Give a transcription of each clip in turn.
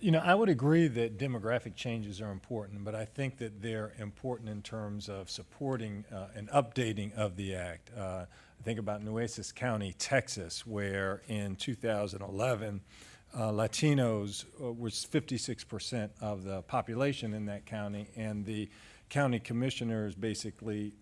I would agree that demographic changes are important, but I think that they're important in terms of supporting and updating of the act. I think about Nueces County, Texas, where in 2011, Latinos was 56% of the population in that county, and the county commissioners basically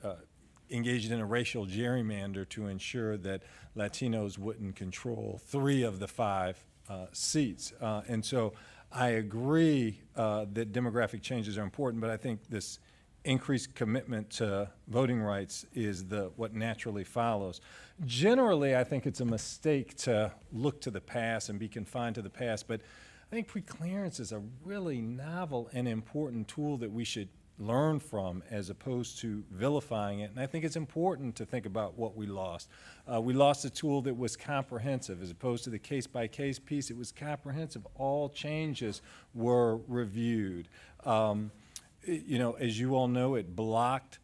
engaged in a racial gerrymander to ensure that Latinos wouldn't control 3 of the 5 seats. And so I agree that demographic changes are important, but I think this increased commitment to voting rights is what naturally follows. Generally, I think it's a mistake to look to the past and be confined to the past, but I think preclearance is a really novel and important tool that we should learn from as opposed to vilifying it. And I think it's important to think about what we lost. We lost a tool that was comprehensive as opposed to the case-by-case piece. It was comprehensive. All changes were reviewed. As you all know, it blocked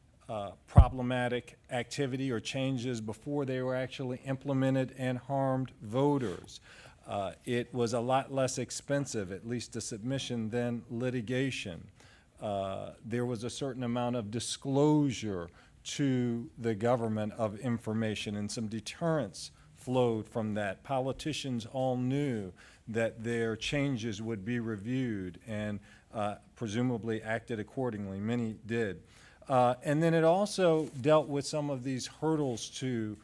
problematic activity or changes before they were actually implemented and harmed voters. It was a lot less expensive, at least to submission, than litigation. There was a certain amount of disclosure to the government of information, and some deterrence flowed from that. Politicians all knew that their changes would be reviewed and presumably acted accordingly. Many did. And then it also dealt with some of these hurdles to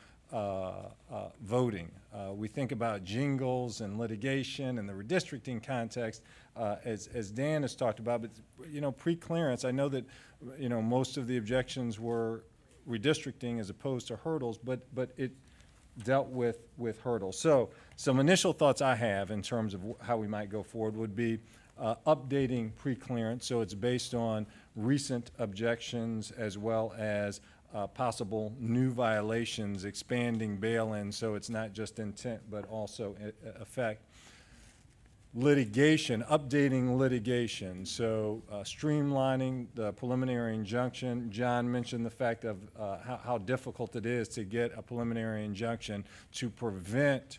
voting. We think about jingles and litigation and the redistricting context, as Dan has talked about, but pre-clearance, I know that most of the objections were redistricting as opposed to hurdles, but it dealt with hurdles. So some initial thoughts I have in terms of how we might go forward would be updating pre-clearance, so it's based on recent objections as well as possible new violations, expanding bail-in, so it's not just intent but also effect. Litigation, updating litigation, so streamlining the preliminary injunction. John mentioned the fact of how difficult it is to get a preliminary injunction to prevent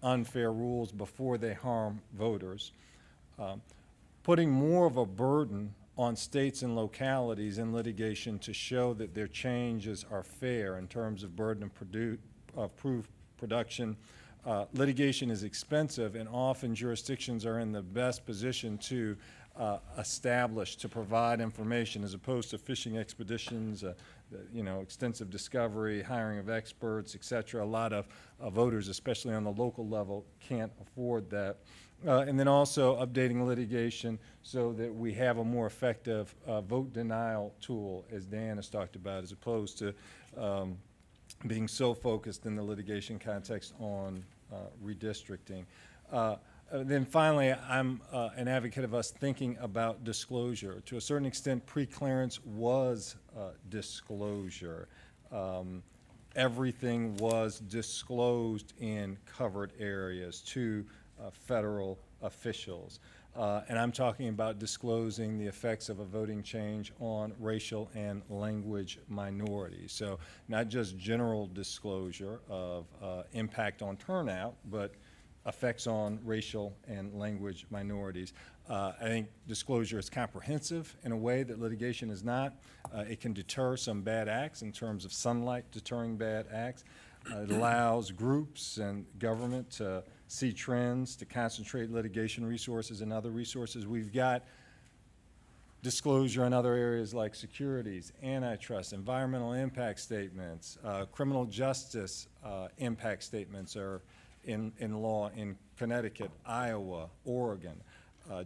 unfair rules before they harm voters. Putting more of a burden on states and localities in litigation to show that their changes are fair in terms of burden of proof production. Litigation is expensive, and often jurisdictions are in the best position to establish, to provide information as opposed to fishing expeditions, extensive discovery, hiring of experts, et cetera. A lot of voters, especially on the local level, can't afford that. And then also updating litigation so that we have a more effective vote denial tool, as Dan has talked about, as opposed to being so focused in the litigation context on redistricting. Then finally, I'm an advocate of us thinking about disclosure. To a certain extent, pre-clearance was disclosure. Everything was disclosed in covered areas to federal officials. And I'm talking about disclosing the effects of a voting change on racial and language minorities. So not just general disclosure of impact on turnout, but effects on racial and language minorities. I think disclosure is comprehensive in a way that litigation is not. It can deter some bad acts in terms of sunlight deterring bad acts. It allows groups and government to see trends, to concentrate litigation resources and other resources. We've got disclosure in other areas like securities, antitrust, environmental impact statements, criminal justice impact statements are in law in Connecticut, Iowa, Oregon.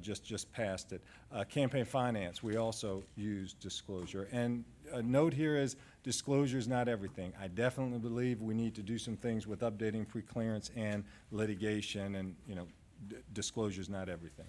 Just passed it. Campaign finance, we also use disclosure. And a note here is disclosure is not everything. I definitely believe we need to do some things with updating pre-clearance and litigation, and disclosure is not everything.